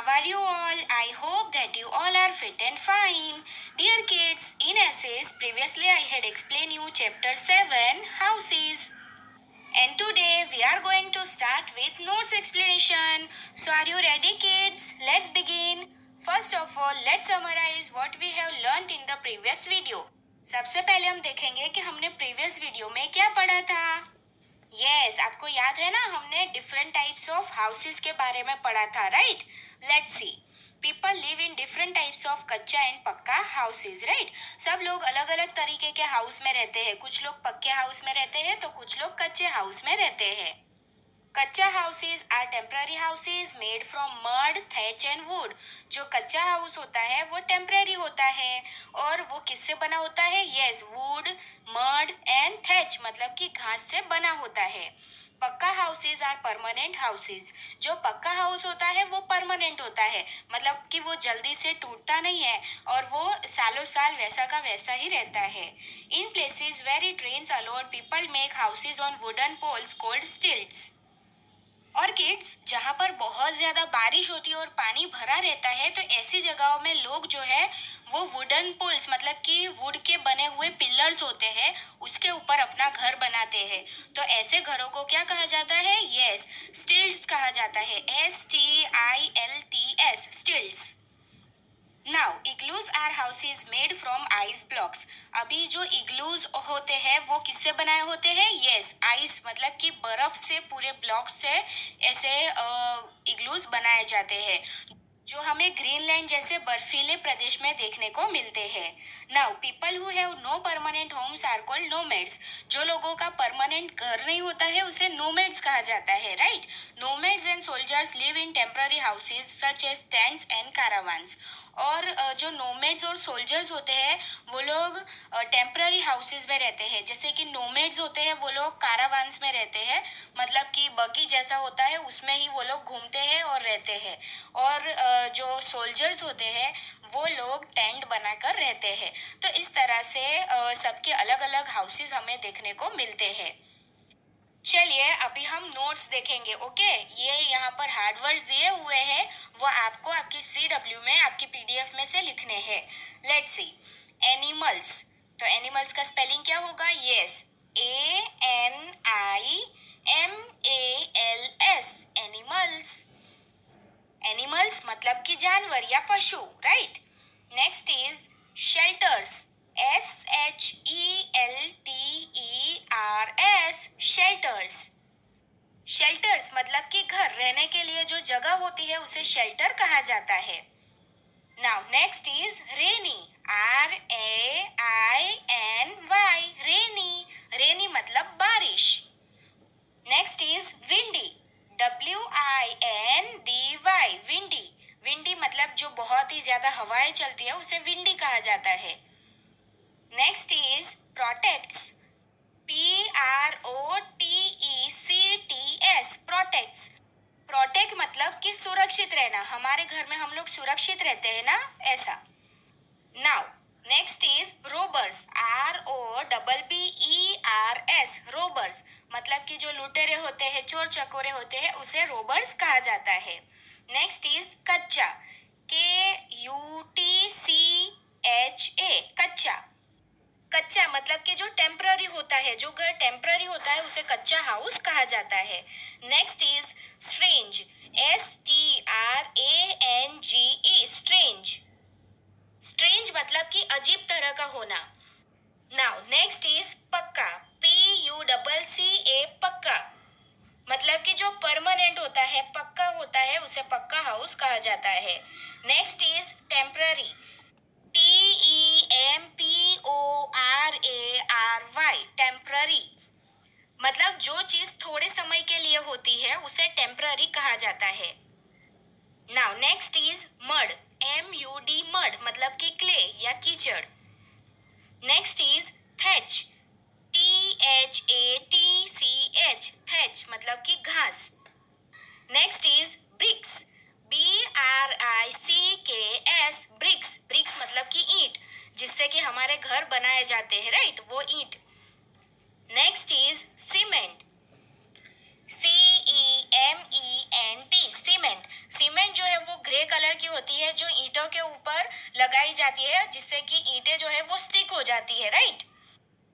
are you all? I hope that you all are fit and fine. Dear kids, in essays, previously I had explained you chapter 7, houses. And today we are going to start with notes explanation. So are you ready kids? Let's begin. First of all, let's summarize what we have learnt in the previous video. सबसे पहले हम देखेंगे कि हमने previous video में क्या पढ़ा था. यस, आपको याद है ना, हमने डिफरेंट टाइप्स ऑफ हाउसेस के बारे में पढ़ा था, right. Let's see. People live in different types of कच्चा एंड पक्का हाउसेस, राइट. सब लोग अलग अलग तरीके के हाउस में रहते हैं. कुछ लोग पक्के हाउस में रहते हैं तो कुछ लोग कच्चे हाउस में रहते हैं. Kachcha houses are temporary houses made from mud, thatch and wood. जो कच्चा हाउस होता है वो टेम्पररी होता है. और वो किससे बना होता है? Yes, would, mud and thatch मतलब कि घास से बना होता है. पक्का हाउसेज आर परमानेंट हाउसेज. जो पक्का हाउस होता है वो परमानेंट होता है, मतलब कि वो जल्दी से टूटता नहीं है और वो सालों साल वैसा का वैसा ही रहता है. In places very trains allowed people make houses on wooden poles called stilts. और किड्स, जहाँ पर बहुत ज़्यादा बारिश होती है और पानी भरा रहता है तो ऐसी जगहों में लोग जो है वो वुडन पोल्स मतलब कि वुड के बने हुए पिलर्स होते हैं उसके ऊपर अपना घर बनाते हैं. तो ऐसे घरों को क्या कहा जाता है? यस, स्टिल्ट्स कहा जाता है. STILTS, stilts. Now igloos are houses made from ice blocks. अभी जो इग्लूज होते हैं वो किससे बनाए होते हैं? यस, आइस मतलब कि बर्फ से पूरे ब्लॉक से ऐसे इग्लूज बनाए जाते हैं जो हमें ग्रीनलैंड जैसे बर्फीले प्रदेश में देखने को मिलते हैं. Now people who have no permanent homes are called nomads. जो लोगों का परमानेंट घर नहीं होता है उसे नोमैड्स कहा जाता है, right. Nomads and soldiers live in temporary houses such as tents and caravans. और जो नोमैड्स और सोल्जर्स होते हैं वो लोग टेम्पररी हाउसेज में रहते हैं. जैसे कि नोमैड्स होते हैं वो लोग कारावान्स में रहते हैं, मतलब कि बगी जैसा होता है उसमें ही वो लोग घूमते हैं और रहते हैं. और जो सोल्जर्स होते हैं वो लोग टेंट बनाकर रहते हैं. तो इस तरह से सबके अलग अलग हाउसेस हमें देखने को मिलते हैं. चलिए अभी हम नोट्स देखेंगे. ओके, ये यहाँ पर हार्ड वर्ड्स दिए हुए हैं, वो आपको आपकी CW में आपकी PDF में से लिखने हैं. Let's see. एनिमल्स. तो एनिमल्स का स्पेलिंग क्या होगा? Yes, ANIMALS, animals. एनिमल्स मतलब कि जानवर या पशु, right. Next is shelters. SHELTERS, shelters. Shelters मतलब कि घर, रहने के लिए जो जगह होती है उसे शेल्टर कहा जाता है. Now next is rainy. RAINY, रेनी. रेनी मतलब बारिश. Next is windy. WINDY, windy. Windy मतलब जो बहुत ही ज्यादा हवाएं चलती है उसे विंडी कहा जाता है. Next is protects. PROTECTS, protects. Protect मतलब कि सुरक्षित रहना. हमारे घर में हम लोग सुरक्षित रहते हैं ना, ऐसा. Now next is robbers. ROBBERS, robbers मतलब कि जो लुटेरे होते हैं, चोर चकोरे होते हैं, उसे रोबर्स कहा जाता है. नेक्स्ट इज कच्चा. KUTCHA, कच्चा. कच्चा मतलब कि जो टेम्पररी होता है, जो घर टेम्पररी होता है उसे कच्चा हाउस कहा जाता है. Next is strange. STRANGE, strange. Strange मतलब कि अजीब तरह का होना. नाउ नेक्स्ट इज पक्का. PUCCA, पक्का मतलब कि जो परमानेंट होता है, पक्का होता है, उसे पक्का हाउस कहा जाता है. Next is temporary. TEMPORARY, temporary मतलब जो चीज थोड़े समय के लिए होती है उसे टेम्पररी कहा जाता है. Now next is mud. MUD, mud मतलब कि क्ले या कीचड़. Next is thatch. THATCH, thatch मतलब कि घास. Next is bricks. BRICKS, bricks. Bricks मतलब कि ईंट, जिससे कि हमारे घर बनाए जाते हैं, राइट, वो ईंट. Next is cement. CEMENT, cement. Cement जो है वो ग्रे कलर विंडो के ऊपर लगाई जाती है जिससे कि ईंटें जो है वो स्टिक हो जाती है, राइट?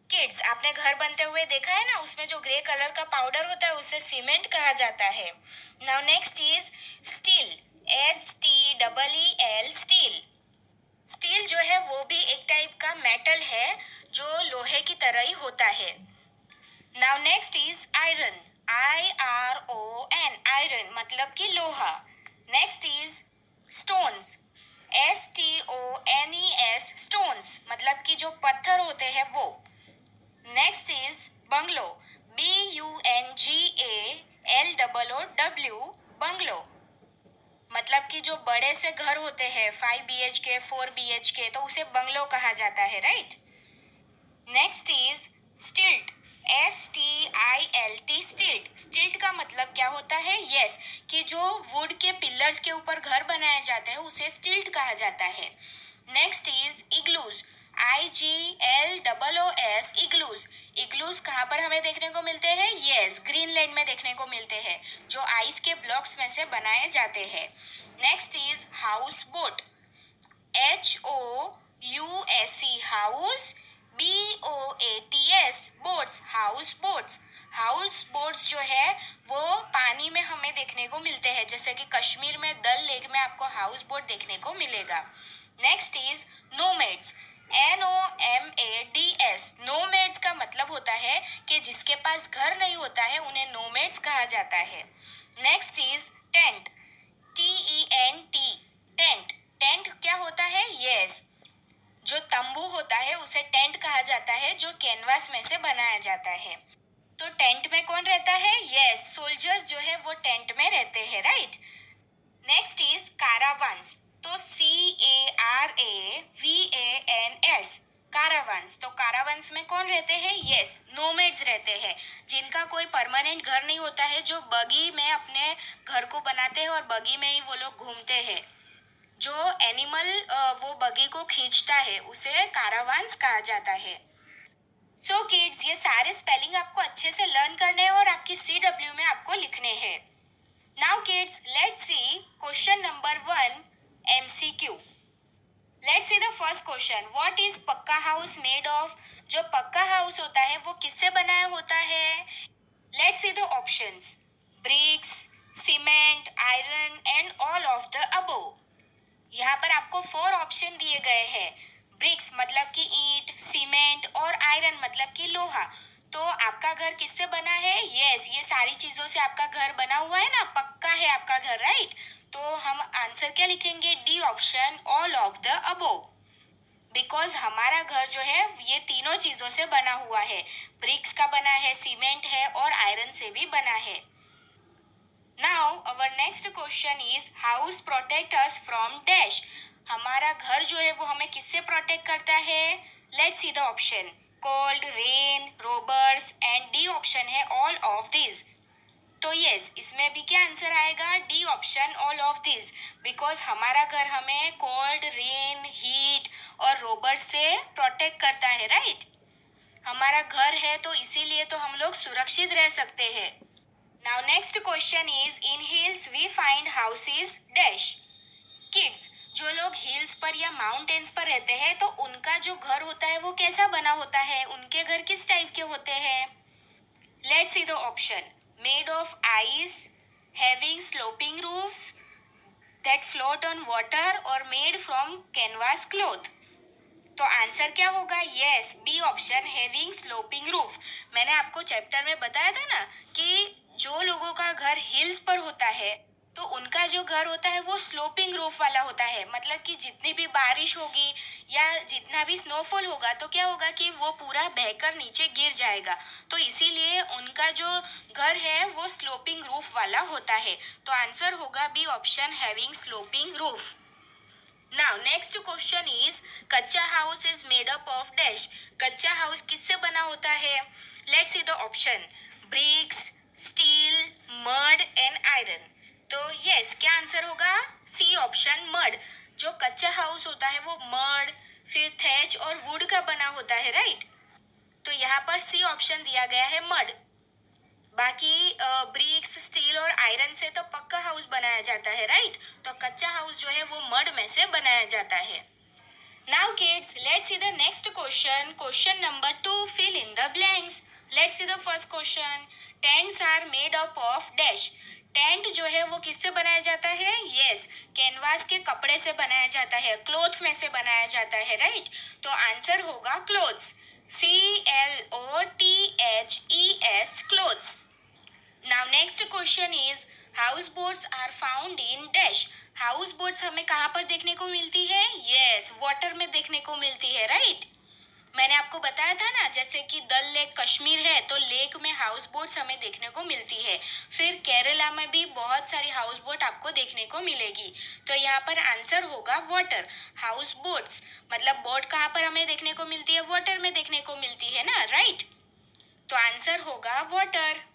किड्स, आपने घर बनते हुए देखा है ना, उसमें जो ग्रे कलर का पाउडर होता है उसे सीमेंट कहा जाता है। Now next is steel, STEEL, steel. Steel जो है वो भी एक टाइप का मेटल है जो लोहे की तरह ही होता है। Now next is iron, IRON, iron मतलब कि लोहा। Next is stones, STONES, stones मतलब कि जो पत्थर होते हैं वो। Next is bungalow, BUNGALOW, bungalow मतलब कि जो बड़े से घर होते हैं 5 BHK 4 BHK, तो उसे बंगलो कहा जाता है, राइट? नेक्स्ट इज स्टिल्ट, STILT, स्टिल्ट। स्टिल्ट का मतलब क्या होता है? यस, कि जो वुड के पिलर्स के ऊपर घर बनाए जाते हैं उसे स्टिल्ट कहा जाता है। Next is igloos, IGLOOS, igloos. Igloos कहाँ पर हमें देखने को मिलते हैं? यस, ग्रीनलैंड में देखने को मिलते हैं, जो आइस के ब्लॉक्स में से बनाए जाते हैं। Next is house boat, HOUSE, house, BOATS, boats, house boats. House boats जो है वो पानी में हमें देखने को मिलते हैं, जैसे कि कश्मीर में डल लेक में आपको हाउस बोट देखने को मिलेगा। Next is nomads, NOMADS। Nomads का मतलब होता है कि जिसके पास घर नहीं होता है उन्हें नोमैड्स कहा जाता है। Next is tent, TENT, tent. Tent क्या होता है? यस, जो तंबू होता है उसे टेंट कहा जाता है, जो कैनवास में से बनाया जाता है। तो टेंट में कौन रहता है? यस, सोल्जर्स जो है वो टेंट में रहते हैं, राइट? नेक्स्ट इज कारावांस, तो CARAVANS, कारावांस। तो कारावांस में कौन रहते हैं? यस, नोमैड्स रहते हैं, जिनका कोई परमानेंट घर नहीं होता है, जो बगी में अपने घर को बनाते हैं और बगी में ही वो लोग घूमते हैं। जो एनिमल वो बगी को खींचता है उसे कारावांस कहा जाता है। सो किड्स, ये सारे स्पेलिंग आपको अच्छे से लर्न करने हैं और आपकी CW में आपको लिखने हैं। Now kids, let's see question number 1, MCQ। Let's see the first question, what is पक्का हाउस मेड ऑफ? जो पक्का हाउस होता है वो किससे बनाया होता है? Let's see the options, bricks, cement, iron and all of the above. यहाँ पर आपको 4 ऑप्शन दिए गए हैं। ब्रिक्स मतलब कि ईंट, सीमेंट और आयरन मतलब कि लोहा। तो आपका घर किससे बना है? यस, ये सारी चीजों से आपका घर बना हुआ है ना, पक्का है आपका घर, राइट? तो हम आंसर क्या लिखेंगे? D option, all of the above. Because हमारा घर जो है ये तीनों चीजों से बना हुआ है, ब्रिक्स का बना है, सीमेंट है और आयरन से भी बना है। Now our next question is house protect us from dash. हमारा घर जो है वो हमें किससे प्रोटेक्ट करता है? Let's see the option, cold, rain, robbers and D option है ऑल ऑफ दिस। तो यस, इसमें भी क्या आंसर आएगा? D option, all of this. Because हमारा घर हमें कोल्ड, रेन, हीट और रोबर्स से प्रोटेक्ट करता है, राइट? हमारा घर है तो इसीलिए तो हम लोग सुरक्षित रह सकते हैं। Now next question is, in hills we find houses dash. Kids, जो लोग हिल्स पर या माउंटेन्स पर रहते हैं तो उनका जो घर होता है वो कैसा बना होता है? उनके घर किस टाइप के होते हैं? Let's see the option, made of ice, having sloping roofs that float on water or made from canvas cloth. तो आंसर क्या होगा? Yes, B option, having sloping roof. मैंने आपको चैप्टर में बताया था ना कि जो लोगों का घर हिल्स पर होता है तो उनका जो घर होता है वो स्लोपिंग रूफ वाला होता है। मतलब कि जितनी भी बारिश होगी या जितना भी स्नोफॉल होगा तो क्या होगा कि वो पूरा बहकर नीचे गिर जाएगा। तो इसीलिए उनका जो घर है वो स्लोपिंग रूफ वाला होता है। तो आंसर होगा B option, having sloping roof. Now next question is, kachcha house is made up of dash. कच्चा हाउस किससे बना होता है? Let's see the option, bricks, steel, mud and iron. तो यस, क्या आंसर होगा? C option, mud. जो कच्चा हाउस होता है वो मड, फिर थैच और वुड का बना होता है, राइट? तो यहाँ पर सी ऑप्शन दिया गया है, मड। बाकी ब्रिक्स, स्टील और आयरन से तो पक्का हाउस बनाया जाता है, राइट? तो कच्चा हाउस जो है वो मड में से बनाया जाता है। Now kids, let's see the next question. Question number 2, fill in the blanks. Let's see the first question. Tents are made up of dash. Tent जो है वो किससे बनाया जाता है? यस, कैनवास के कपड़े से बनाया जाता है, क्लोथ में से बनाया जाता है, राइट? तो आंसर होगा clothes, CLOTHES, clothes. Now next question is house boats are found in dash. House boats हमें कहाँ पर देखने को मिलती है? यस, वाटर में देखने को मिलती है, राइट? मैंने आपको बताया था ना, जैसे कि दल लेक कश्मीर है तो लेक में हाउस बोट्स हमें देखने को मिलती है। फिर केरला में भी बहुत सारी हाउस बोट आपको देखने को मिलेगी। तो यहाँ पर आंसर होगा वाटर, हाउस बोट्स। मतलब बोट कहाँ पर हमें देखने को मिलती है? वाटर में देखने को मिलती है ना, राइट? तो आंसर होगा water.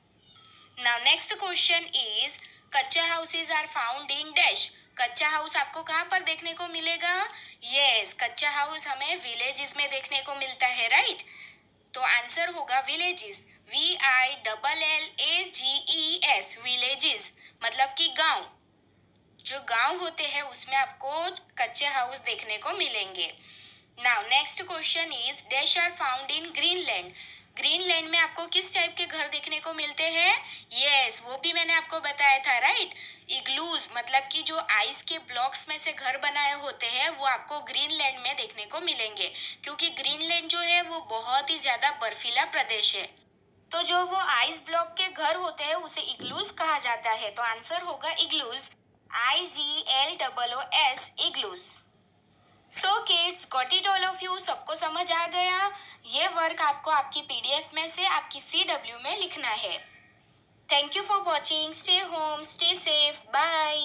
Now next question is kachcha houses are found in dash. कच्चा हाउस आपको कहाँ पर देखने को मिलेगा? यस, कच्चा हाउस हमें विलेजेस में देखने को मिलता है, राइट? तो आंसर होगा विलेजेस, VILLAGES, विलेजेस, मतलब कि गांव। जो गांव होते हैं उसमें आपको कच्चे हाउस देखने को मिलेंगे। Now next question is dash are found in Greenland. Greenland में आपको किस टाइप के घर देखने को मिलते हैं? यस, वो भी मैंने आपको बताया था, राइट? इग्लूज, मतलब कि जो आइस के ब्लॉक्स में से घर बनाए होते हैं वो आपको ग्रीनलैंड में देखने को मिलेंगे, क्योंकि ग्रीनलैंड जो है वो बहुत ही ज्यादा बर्फीला प्रदेश है। तो जो वो आइस ब्लॉक के घर होते हैं उसे इग्लूज कहा जाता है। तो आंसर होगा igloos, IGLOOS, igloos. So kids, got it all of you? सबको समझ आ गया? ये वर्क आपको आपकी PDF में से आपकी CW में लिखना है। Thank you for watching. Stay home, stay safe, bye.